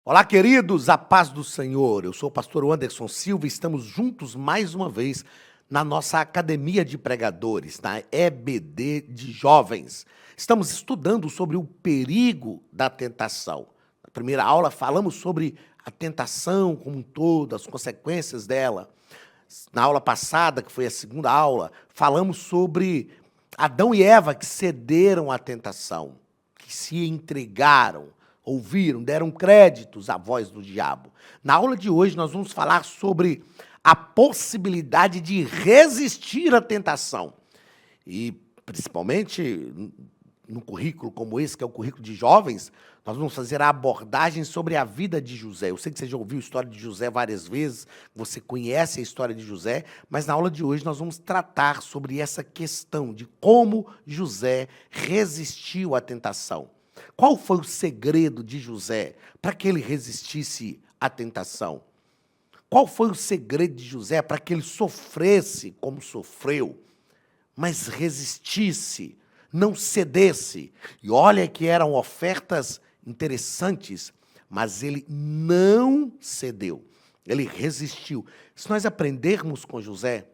Olá, queridos, a paz do Senhor. Eu sou o pastor Anderson Silva e estamos juntos mais uma vez na nossa Academia de Pregadores, na EBD de Jovens. Estamos estudando sobre o perigo da tentação. Na primeira aula falamos sobre a tentação como um todo, as consequências dela. Na aula passada, que foi a segunda aula, falamos sobre Adão e Eva que cederam à tentação, que se entregaram, ouviram, deram créditos à voz do diabo. Na aula de hoje, nós vamos falar sobre a possibilidade de resistir à tentação. E, principalmente, num currículo como esse, que é o currículo de jovens, nós vamos fazer a abordagem sobre a vida de José. Eu sei que você já ouviu a história de José várias vezes, você conhece a história de José, mas na aula de hoje nós vamos tratar sobre essa questão de como José resistiu à tentação. Qual foi o segredo de José para que ele resistisse à tentação? Qual foi o segredo de José para que ele sofresse como sofreu, mas resistisse, não cedesse? E olha que eram ofertas interessantes, mas ele não cedeu, ele resistiu. Se nós aprendermos com José,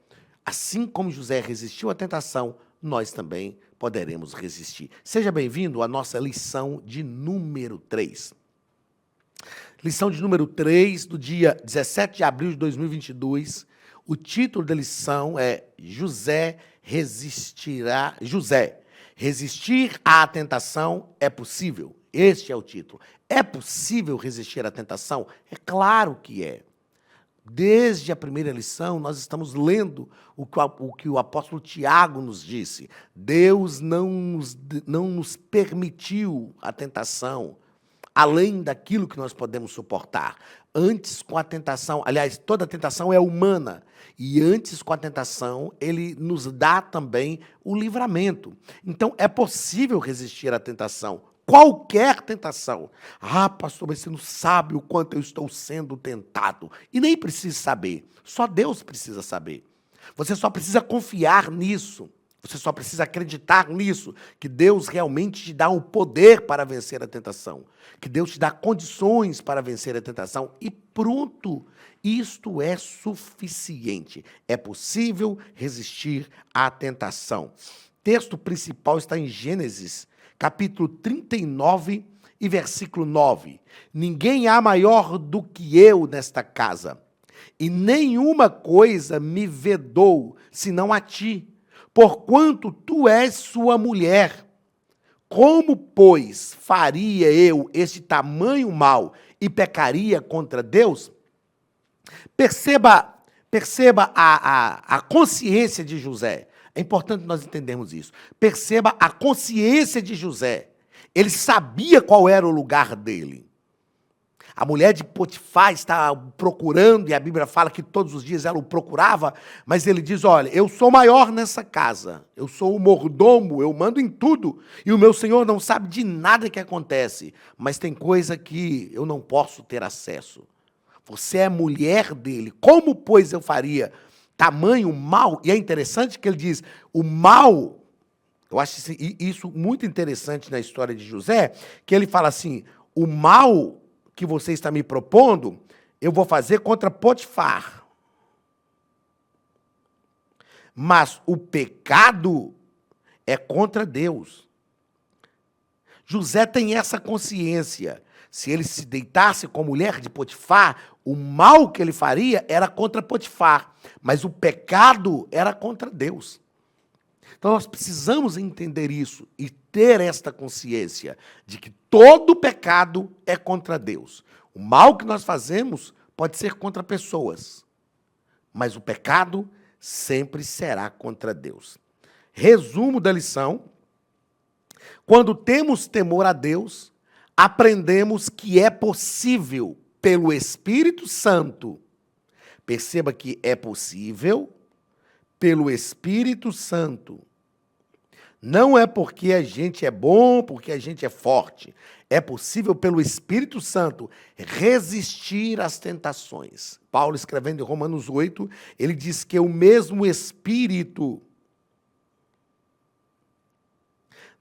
assim como José resistiu à tentação, nós também poderemos resistir. Seja bem-vindo à nossa lição de número 3. Lição de número 3, do dia 17 de abril de 2022. O título da lição é José, resistir à tentação é possível. Este é o título. É possível resistir à tentação? É claro que é. Desde a primeira lição, nós estamos lendo o que o apóstolo Tiago nos disse. Deus não nos permitiu a tentação, além daquilo que nós podemos suportar. Antes, com a tentação, aliás, toda tentação é humana, e antes, com a tentação, ele nos dá também o livramento. Então, é possível resistir à tentação. Qualquer tentação. Ah, pastor, mas você não sabe o quanto eu estou sendo tentado. E nem precisa saber. Só Deus precisa saber. Você só precisa confiar nisso. Você só precisa acreditar nisso, que Deus realmente te dá o poder para vencer a tentação, que Deus te dá condições para vencer a tentação e pronto, isto é suficiente. É possível resistir à tentação. O texto principal está em Gênesis, capítulo 39 e versículo 9. Ninguém há maior do que eu nesta casa, e nenhuma coisa me vedou, senão a ti, porquanto tu és sua mulher. Como, pois, faria eu este tamanho mal e pecaria contra Deus? Perceba a consciência de José. É importante nós entendermos isso. Perceba a consciência de José. Ele sabia qual era o lugar dele. A mulher de Potifar está procurando, e a Bíblia fala que todos os dias ela o procurava, mas ele diz, olha, eu sou maior nessa casa, eu sou o mordomo, eu mando em tudo, e o meu senhor não sabe de nada que acontece, mas tem coisa que eu não posso ter acesso. Você é mulher dele, como, pois, eu faria tamanho mal? E é interessante que ele diz, o mal, eu acho isso muito interessante na história de José, que ele fala assim, o mal que você está me propondo, eu vou fazer contra Potifar. Mas o pecado é contra Deus. José tem essa consciência. Se ele se deitasse com a mulher de Potifar, o mal que ele faria era contra Potifar, mas o pecado era contra Deus. Então nós precisamos entender isso e ter esta consciência de que todo pecado é contra Deus. O mal que nós fazemos pode ser contra pessoas, mas o pecado sempre será contra Deus. Resumo da lição: quando temos temor a Deus, aprendemos que é possível, pelo Espírito Santo, perceba que é possível, pelo Espírito Santo. Não é porque a gente é bom, porque a gente é forte. É possível, pelo Espírito Santo, resistir às tentações. Paulo, escrevendo em Romanos 8, ele diz que o mesmo Espírito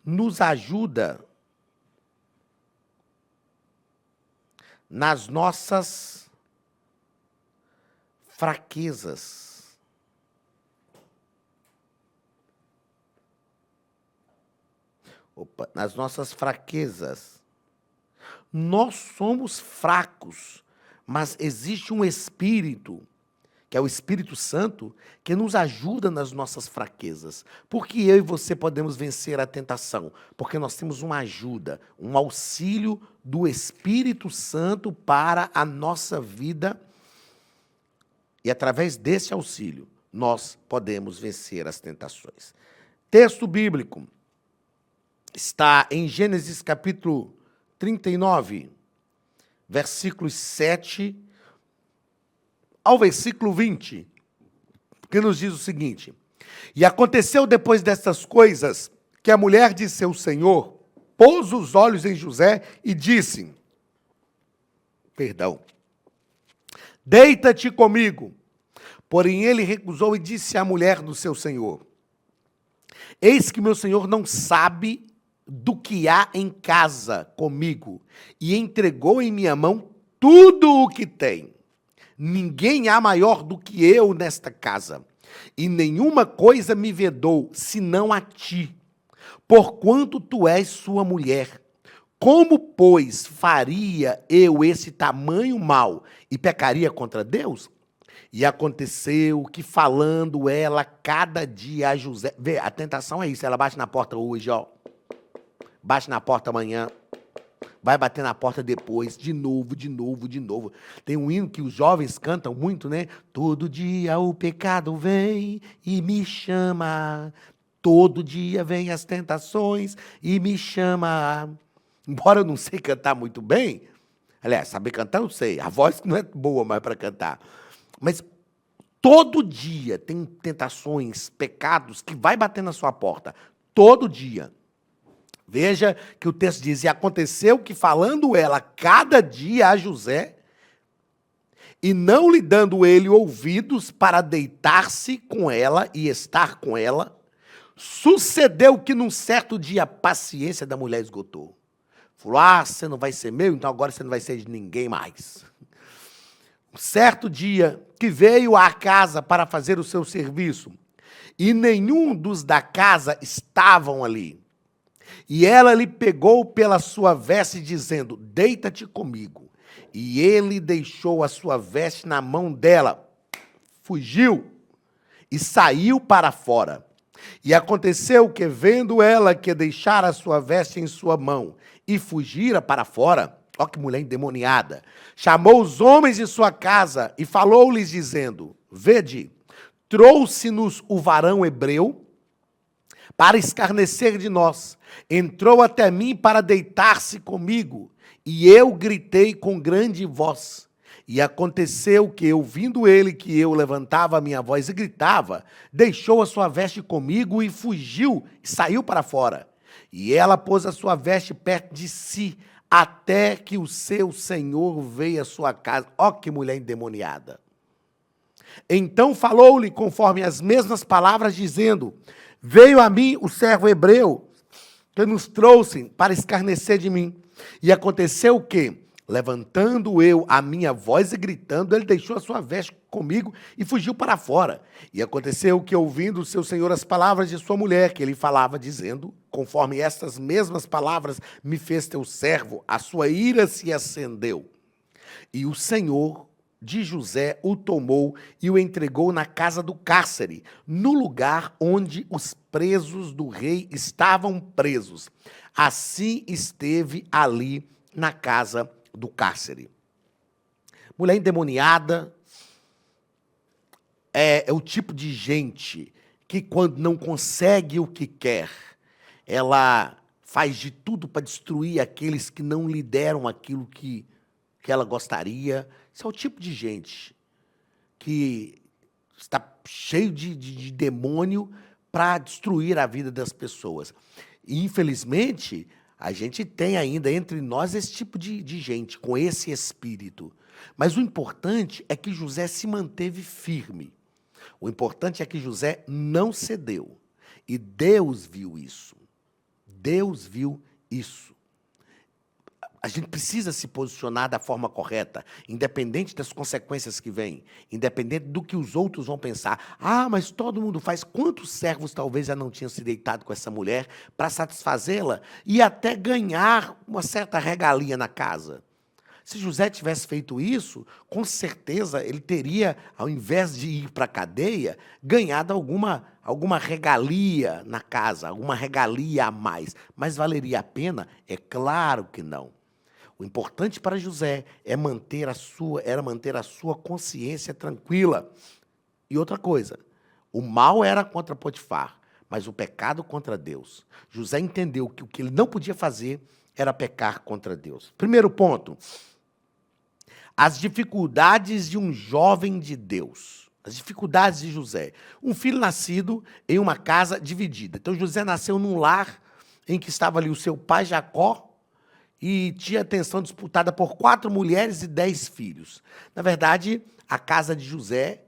nos ajuda nas nossas fraquezas. Nas nossas fraquezas. Nós somos fracos, mas existe um Espírito, que é o Espírito Santo, que nos ajuda nas nossas fraquezas. Porque eu e você podemos vencer a tentação? Porque nós temos uma ajuda, um auxílio do Espírito Santo para a nossa vida. E através desse auxílio, nós podemos vencer as tentações. Texto bíblico está em Gênesis capítulo 39, versículos 7 ao versículo 20, que nos diz o seguinte: E aconteceu depois destas coisas, que a mulher de seu senhor pôs os olhos em José e disse, deita-te comigo. Porém ele recusou e disse à mulher do seu senhor, eis que meu senhor não sabe do que há em casa comigo, e entregou em minha mão tudo o que tem. Ninguém há maior do que eu nesta casa, e nenhuma coisa me vedou, senão a ti, porquanto tu és sua mulher. Como, pois, faria eu esse tamanho mal e pecaria contra Deus? E aconteceu que, falando ela cada dia a José... Vê, a tentação é isso, ela bate na porta hoje, ó. Bate na porta amanhã, vai bater na porta depois, de novo, de novo, de novo. Tem um hino que os jovens cantam muito, né? Todo dia o pecado vem e me chama. Todo dia vem as tentações e me chama. Embora eu não sei cantar muito bem, aliás, saber cantar eu sei, a voz não é boa mais para cantar. Mas todo dia tem tentações, pecados que vai bater na sua porta. Todo dia. Veja que o texto diz, e aconteceu que falando ela cada dia a José, e não lhe dando ele ouvidos para deitar-se com ela e estar com ela, sucedeu que num certo dia a paciência da mulher esgotou. Falou, você não vai ser meu, então agora você não vai ser de ninguém mais. Um certo dia que veio à casa para fazer o seu serviço, e nenhum dos da casa estavam ali. E ela lhe pegou pela sua veste, dizendo, deita-te comigo. E ele deixou a sua veste na mão dela, fugiu e saiu para fora. E aconteceu que, vendo ela que deixara a sua veste em sua mão e fugira para fora, ó que mulher endemoniada, chamou os homens de sua casa e falou-lhes, dizendo, vede, trouxe-nos o varão hebreu para escarnecer de nós. Entrou até mim para deitar-se comigo, e eu gritei com grande voz. E aconteceu que, ouvindo ele que eu levantava a minha voz e gritava, deixou a sua veste comigo e fugiu, e saiu para fora. E ela pôs a sua veste perto de si, até que o seu senhor veio à sua casa. Ó que mulher endemoniada! Então falou-lhe conforme as mesmas palavras, dizendo, veio a mim o servo hebreu, que nos trouxe para escarnecer de mim. E aconteceu que, levantando eu a minha voz e gritando, ele deixou a sua veste comigo e fugiu para fora. E aconteceu que, ouvindo o seu senhor as palavras de sua mulher, que ele falava, dizendo, conforme estas mesmas palavras me fez teu servo, a sua ira se acendeu. E o senhor de José o tomou e o entregou na casa do cárcere, no lugar onde os presos do rei estavam presos. Assim esteve ali na casa do cárcere. Mulher endemoniada é o tipo de gente que, quando não consegue o que quer, ela faz de tudo para destruir aqueles que não lhe deram aquilo que ela gostaria. Esse é o tipo de gente que está cheio de demônio para destruir a vida das pessoas. E, infelizmente, a gente tem ainda entre nós esse tipo de gente, com esse espírito. Mas o importante é que José se manteve firme. O importante é que José não cedeu. E Deus viu isso. Deus viu isso. A gente precisa se posicionar da forma correta, independente das consequências que vêm, independente do que os outros vão pensar. Ah, mas todo mundo faz. Quantos servos talvez já não tinham se deitado com essa mulher para satisfazê-la e até ganhar uma certa regalia na casa? Se José tivesse feito isso, com certeza ele teria, ao invés de ir para a cadeia, ganhado alguma regalia na casa, alguma regalia a mais. Mas valeria a pena? É claro que não. O importante para José era manter a sua consciência tranquila. E outra coisa, o mal era contra Potifar, mas o pecado contra Deus. José entendeu que o que ele não podia fazer era pecar contra Deus. Primeiro ponto, as dificuldades de um jovem de Deus. As dificuldades de José. Um filho nascido em uma casa dividida. Então, José nasceu num lar em que estava ali o seu pai Jacó, e tinha atenção disputada por 4 mulheres e 10 filhos. Na verdade, a casa de José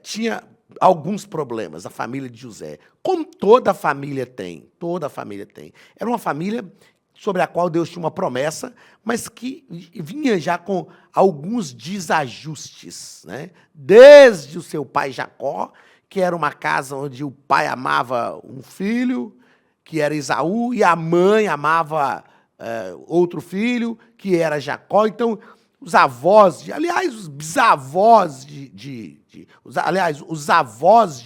tinha alguns problemas, a família de José. Como toda família tem, toda família tem. Era uma família sobre a qual Deus tinha uma promessa, mas que vinha já com alguns desajustes, né? Desde o seu pai Jacó, que era uma casa onde o pai amava um filho, que era Esaú, e a mãe amava outro filho, que era Jacó. Então, os avós, aliás, os bisavós os avós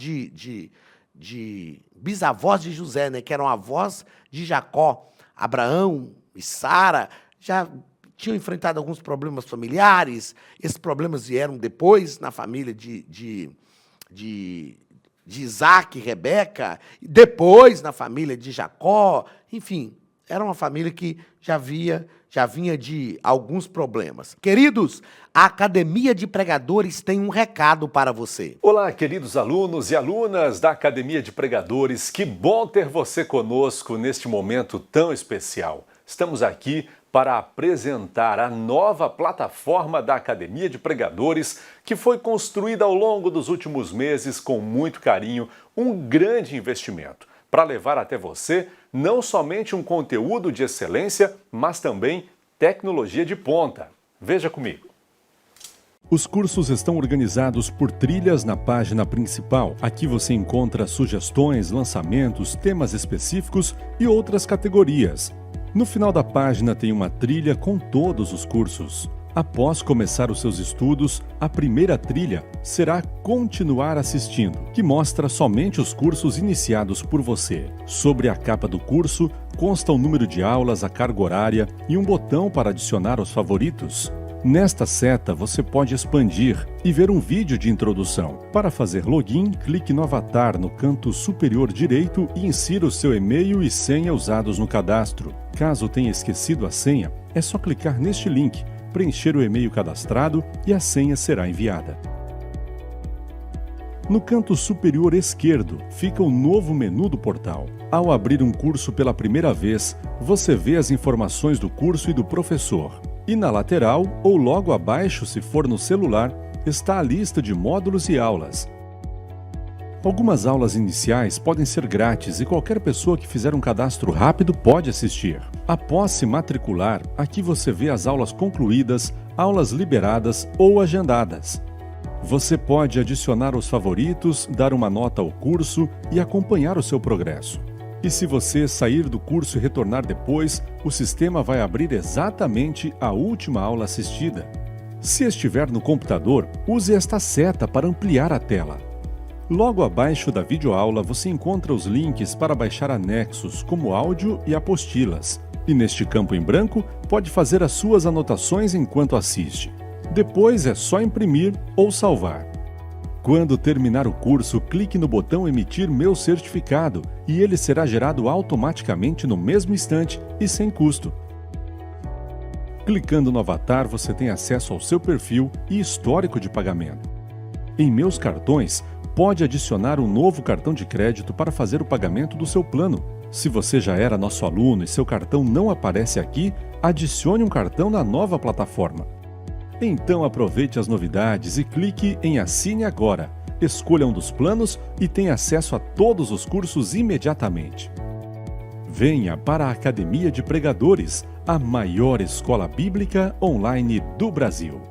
bisavós de José, né, que eram avós de Jacó, Abraão e Sara, já tinham enfrentado alguns problemas familiares. Esses problemas vieram depois na família de Isaac e Rebeca, depois na família de Jacó, enfim. Era uma família que já vinha de alguns problemas. Queridos, a Academia de Pregadores tem um recado para você. Olá, queridos alunos e alunas da Academia de Pregadores. Que bom ter você conosco neste momento tão especial. Estamos aqui para apresentar a nova plataforma da Academia de Pregadores, que foi construída ao longo dos últimos meses com muito carinho, um grande investimento, para levar até você não somente um conteúdo de excelência, mas também tecnologia de ponta. Veja comigo. Os cursos estão organizados por trilhas na página principal. Aqui você encontra sugestões, lançamentos, temas específicos e outras categorias. No final da página tem uma trilha com todos os cursos. Após começar os seus estudos, a primeira trilha será Continuar assistindo, que mostra somente os cursos iniciados por você. Sobre a capa do curso, consta o número de aulas, a carga horária e um botão para adicionar aos favoritos. Nesta seta, você pode expandir e ver um vídeo de introdução. Para fazer login, clique no avatar no canto superior direito e insira o seu e-mail e senha usados no cadastro. Caso tenha esquecido a senha, é só clicar neste link, preencher o e-mail cadastrado e a senha será enviada. No canto superior esquerdo fica o novo menu do portal. Ao abrir um curso pela primeira vez, você vê as informações do curso e do professor. E na lateral, ou logo abaixo, se for no celular, está a lista de módulos e aulas. Algumas aulas iniciais podem ser grátis e qualquer pessoa que fizer um cadastro rápido pode assistir. Após se matricular, aqui você vê as aulas concluídas, aulas liberadas ou agendadas. Você pode adicionar os favoritos, dar uma nota ao curso e acompanhar o seu progresso. E se você sair do curso e retornar depois, o sistema vai abrir exatamente a última aula assistida. Se estiver no computador, use esta seta para ampliar a tela. Logo abaixo da videoaula você encontra os links para baixar anexos, como áudio e apostilas. E neste campo em branco, pode fazer as suas anotações enquanto assiste. Depois é só imprimir ou salvar. Quando terminar o curso, clique no botão Emitir meu certificado e ele será gerado automaticamente no mesmo instante e sem custo. Clicando no avatar, você tem acesso ao seu perfil e histórico de pagamento. Em Meus Cartões, pode adicionar um novo cartão de crédito para fazer o pagamento do seu plano. Se você já era nosso aluno e seu cartão não aparece aqui, adicione um cartão na nova plataforma. Então aproveite as novidades e clique em Assine Agora. Escolha um dos planos e tenha acesso a todos os cursos imediatamente. Venha para a Academia de Pregadores, a maior escola bíblica online do Brasil.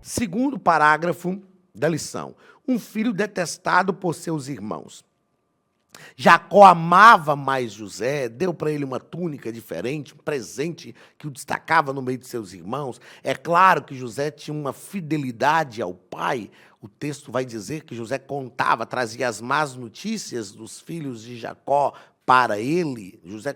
Segundo parágrafo da lição. Um filho detestado por seus irmãos. Jacó amava mais José, deu para ele uma túnica diferente, um presente que o destacava no meio de seus irmãos. É claro que José tinha uma fidelidade ao pai. O texto vai dizer que José contava, trazia as más notícias dos filhos de Jacó para ele. José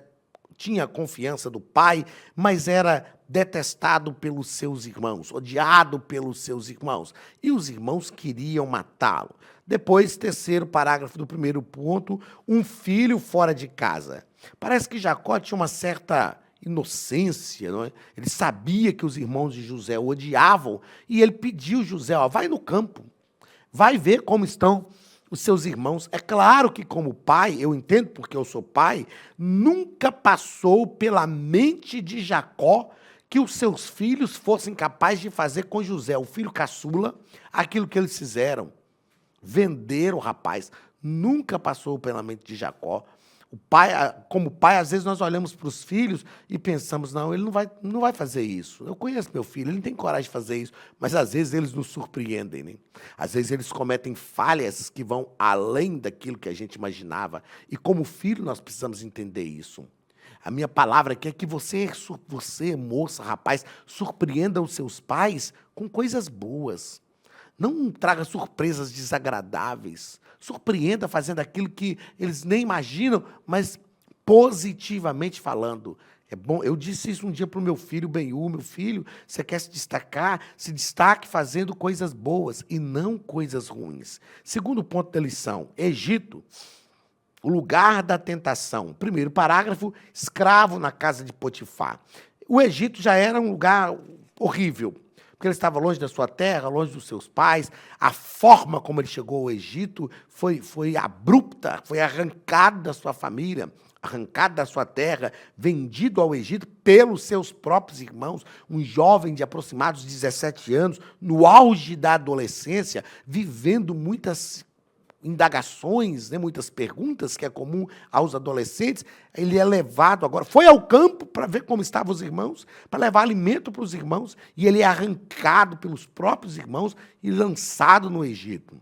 tinha a confiança do pai, mas era detestado pelos seus irmãos, odiado pelos seus irmãos. E os irmãos queriam matá-lo. Depois, terceiro parágrafo do primeiro ponto, um filho fora de casa. Parece que Jacó tinha uma certa inocência, não é? Ele sabia que os irmãos de José o odiavam e ele pediu José, vai no campo, vai ver como estão os seus irmãos. É claro que, como pai, eu entendo porque eu sou pai, nunca passou pela mente de Jacó que os seus filhos fossem capazes de fazer com José, o filho caçula, aquilo que eles fizeram. Venderam o rapaz. Nunca passou pela mente de Jacó. O pai, como pai, às vezes nós olhamos para os filhos e pensamos, não, ele não vai fazer isso. Eu conheço meu filho, ele não tem coragem de fazer isso. Mas às vezes eles nos surpreendem, né? Às vezes eles cometem falhas que vão além daquilo que a gente imaginava. E como filho nós precisamos entender isso. A minha palavra aqui é que você, moça, rapaz, surpreenda os seus pais com coisas boas. Não traga surpresas desagradáveis. Surpreenda fazendo aquilo que eles nem imaginam, mas positivamente falando. É bom. Eu disse isso um dia para o meu filho, Benhu, meu filho, você quer se destacar? Se destaque fazendo coisas boas e não coisas ruins. Segundo ponto da lição, Egito, o lugar da tentação. Primeiro parágrafo, escravo na casa de Potifar. O Egito já era um lugar horrível, porque ele estava longe da sua terra, longe dos seus pais. A forma como ele chegou ao Egito foi abrupta, foi arrancado da sua família, arrancado da sua terra, vendido ao Egito pelos seus próprios irmãos. Um jovem de aproximados 17 anos, no auge da adolescência, vivendo muitas indagações, né, muitas perguntas, que é comum aos adolescentes. Ele é levado agora, foi ao campo para ver como estavam os irmãos, para levar alimento para os irmãos, e ele é arrancado pelos próprios irmãos e lançado no Egito.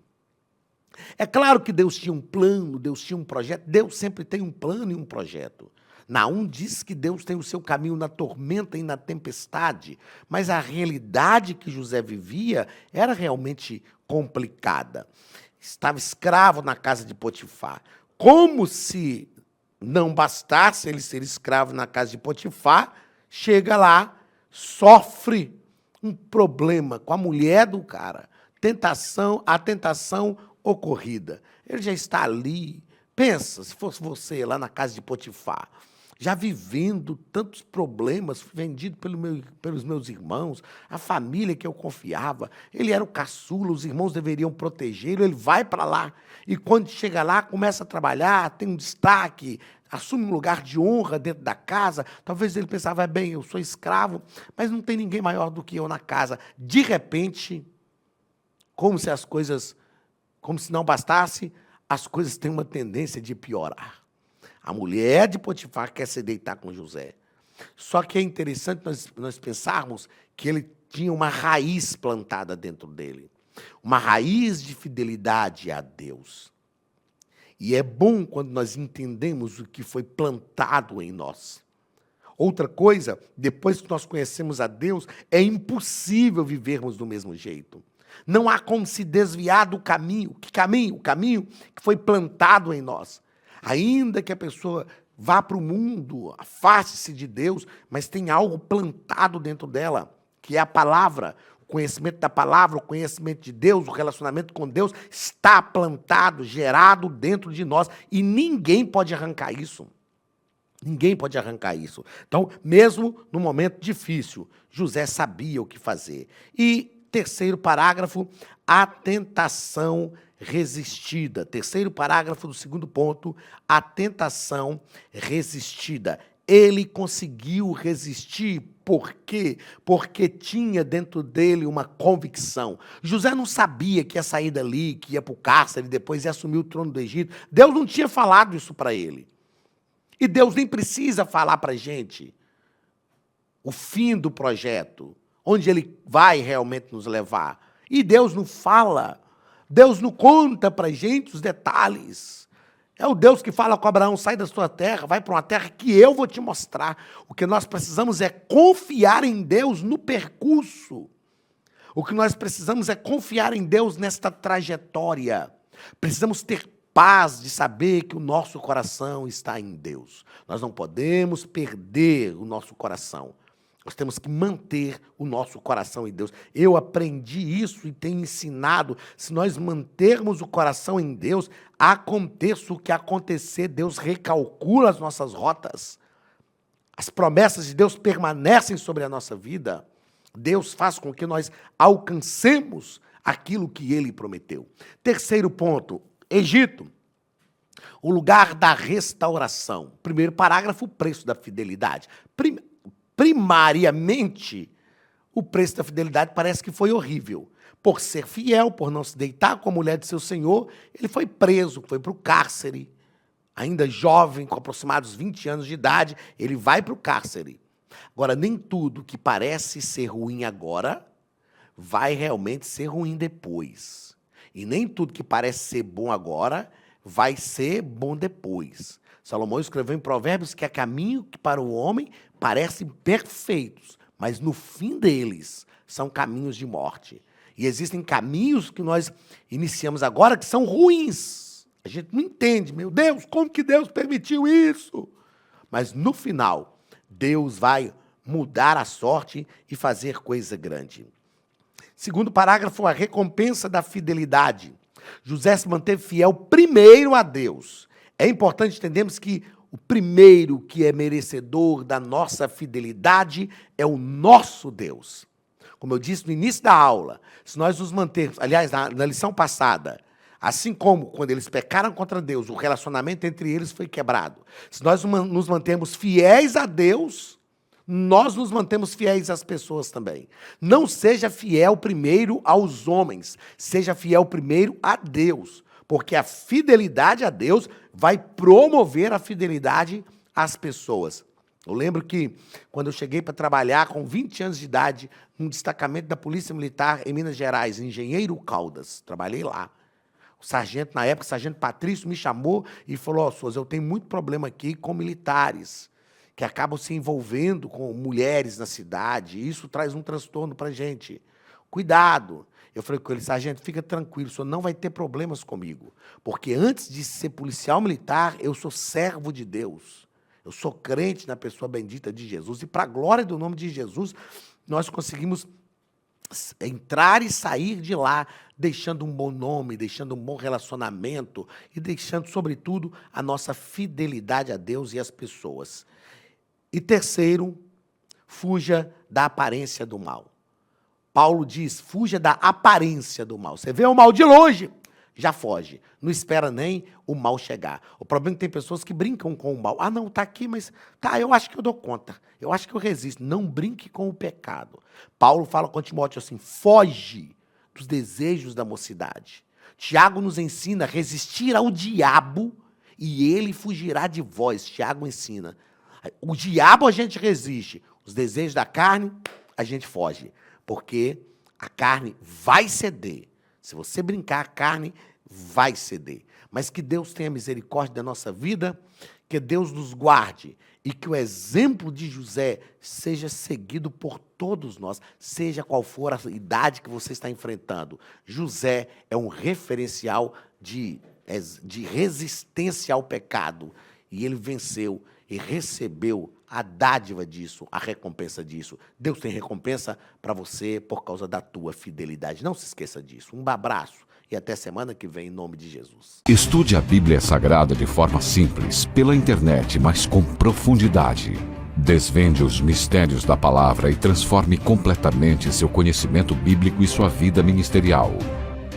É claro que Deus tinha um plano, Deus tinha um projeto, Deus sempre tem um plano e um projeto. Naum diz que Deus tem o seu caminho na tormenta e na tempestade, mas a realidade que José vivia era realmente complicada. Estava escravo na casa de Potifar. Como se não bastasse ele ser escravo na casa de Potifar, chega lá, sofre um problema com a mulher do cara. A tentação ocorrida. Ele já está ali. Pensa, se fosse você lá na casa de Potifar, já vivendo tantos problemas, vendido pelos meus irmãos, a família que eu confiava. Ele era o caçula, os irmãos deveriam protegê-lo, ele vai para lá. E quando chega lá, começa a trabalhar, tem um destaque, assume um lugar de honra dentro da casa. Talvez ele pensava, bem, eu sou escravo, mas não tem ninguém maior do que eu na casa. De repente, como se não bastasse, as coisas têm uma tendência de piorar. A mulher de Potifar quer se deitar com José. Só que é interessante nós pensarmos que ele tinha uma raiz plantada dentro dele. Uma raiz de fidelidade a Deus. E é bom quando nós entendemos o que foi plantado em nós. Outra coisa, depois que nós conhecemos a Deus, é impossível vivermos do mesmo jeito. Não há como se desviar do caminho. Que caminho? O caminho que foi plantado em nós. Ainda que a pessoa vá para o mundo, afaste-se de Deus, mas tem algo plantado dentro dela, que é a palavra. O conhecimento da palavra, o conhecimento de Deus, o relacionamento com Deus está plantado, gerado dentro de nós, e ninguém pode arrancar isso. Ninguém pode arrancar isso. Então, mesmo no momento difícil, José sabia o que fazer. E terceiro parágrafo, a tentação resistida. Terceiro parágrafo do segundo ponto, a tentação resistida. Ele conseguiu resistir, por quê? Porque tinha dentro dele uma convicção. José não sabia que ia sair dali, que ia para o cárcere, depois ia assumir o trono do Egito. Deus não tinha falado isso para ele. E Deus nem precisa falar para a gente o fim do projeto, onde ele vai realmente nos levar. E Deus não fala, Deus não conta para a gente os detalhes. É o Deus que fala com Abraão, sai da sua terra, vai para uma terra que eu vou te mostrar. O que nós precisamos é confiar em Deus no percurso. O que nós precisamos é confiar em Deus nesta trajetória. Precisamos ter paz de saber que o nosso coração está em Deus. Nós não podemos perder o nosso coração. Nós temos que manter o nosso coração em Deus. Eu aprendi isso e tenho ensinado. Se nós mantermos o coração em Deus, aconteça o que acontecer, Deus recalcula as nossas rotas. As promessas de Deus permanecem sobre a nossa vida. Deus faz com que nós alcancemos aquilo que Ele prometeu. Terceiro ponto, Egito. O lugar da restauração. Primeiro parágrafo, o preço da fidelidade. Primariamente, o preço da fidelidade parece que foi horrível. Por ser fiel, por não se deitar com a mulher de seu senhor, ele foi preso, foi para o cárcere. Ainda jovem, com aproximados 20 anos de idade, ele vai para o cárcere. Agora, nem tudo que parece ser ruim agora vai realmente ser ruim depois. E nem tudo que parece ser bom agora vai ser bom depois. Salomão escreveu em Provérbios que há caminho que para o homem parecem perfeitos, mas no fim deles são caminhos de morte. E existem caminhos que nós iniciamos agora que são ruins. A gente não entende, meu Deus, como que Deus permitiu isso? Mas no final, Deus vai mudar a sorte e fazer coisa grande. Segundo parágrafo, a recompensa da fidelidade. José se manteve fiel primeiro a Deus. É importante entendermos que o primeiro que é merecedor da nossa fidelidade é o nosso Deus. Como eu disse no início da aula, se nós nos mantermos, aliás, na lição passada, assim como quando eles pecaram contra Deus, o relacionamento entre eles foi quebrado. Se nós nos mantemos fiéis a Deus, nós nos mantemos fiéis às pessoas também. Não seja fiel primeiro aos homens, seja fiel primeiro a Deus. Porque a fidelidade a Deus vai promover a fidelidade às pessoas. Eu lembro que, quando eu cheguei para trabalhar com 20 anos de idade, num destacamento da Polícia Militar em Minas Gerais, Engenheiro Caldas, trabalhei lá. O sargento, na época, o sargento Patrício, me chamou e falou: Souza, eu tenho muito problema aqui com militares, que acabam se envolvendo com mulheres na cidade, e isso traz um transtorno para a gente. Cuidado. Eu falei com ele: sargento, fica tranquilo, o senhor não vai ter problemas comigo, porque antes de ser policial militar, eu sou servo de Deus. Eu sou crente na pessoa bendita de Jesus, e para a glória do nome de Jesus, nós conseguimos entrar e sair de lá, deixando um bom nome, deixando um bom relacionamento e deixando, sobretudo, a nossa fidelidade a Deus e às pessoas. E terceiro, fuja da aparência do mal. Paulo diz, fuja da aparência do mal. Você vê o mal de longe, já foge. Não espera nem o mal chegar. O problema é que tem pessoas que brincam com o mal. Ah, não, está aqui, mas tá, eu acho que eu dou conta. Eu acho que eu resisto. Não brinque com o pecado. Paulo fala com Timóteo assim, foge dos desejos da mocidade. Tiago nos ensina a resistir ao diabo e ele fugirá de vós. Tiago ensina. O diabo a gente resiste. Os desejos da carne, a gente foge. Porque a carne vai ceder. Se você brincar, a carne vai ceder. Mas que Deus tenha misericórdia da nossa vida, que Deus nos guarde e que o exemplo de José seja seguido por todos nós, seja qual for a idade que você está enfrentando. José é um referencial de resistência ao pecado. E ele venceu e recebeu a dádiva disso, a recompensa disso. Deus tem recompensa para você por causa da tua fidelidade. Não se esqueça disso. Um abraço e até semana que vem, em nome de Jesus. Estude a Bíblia Sagrada de forma simples, pela internet, mas com profundidade. Desvende os mistérios da palavra e transforme completamente seu conhecimento bíblico e sua vida ministerial.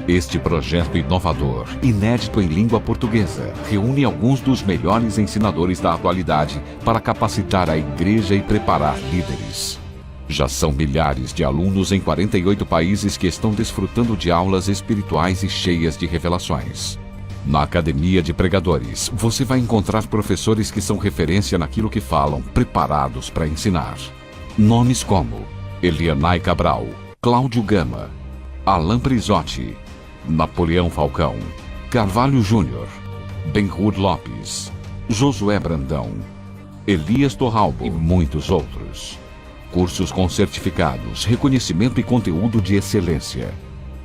Este projeto inovador, inédito em língua portuguesa, reúne alguns dos melhores ensinadores da atualidade para capacitar a igreja e preparar líderes. Já são milhares de alunos em 48 países que estão desfrutando de aulas espirituais e cheias de revelações. Na Academia de Pregadores, você vai encontrar professores que são referência naquilo que falam, preparados para ensinar. Nomes como Elianai Cabral, Cláudio Gama, Alain Prisotti, Napoleão Falcão, Carvalho Júnior, Benhur Lopes, Josué Brandão, Elias Torralbo e muitos outros. Cursos com certificados, reconhecimento e conteúdo de excelência.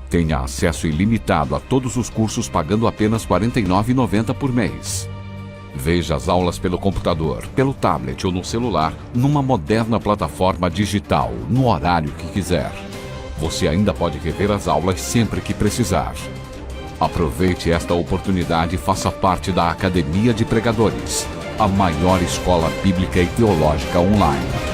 Tenha acesso ilimitado a todos os cursos pagando apenas R$ 49,90 por mês. Veja as aulas pelo computador, pelo tablet ou no celular, numa moderna plataforma digital, no horário que quiser. Você ainda pode rever as aulas sempre que precisar. Aproveite esta oportunidade e faça parte da Academia de Pregadores, a maior escola bíblica e teológica online.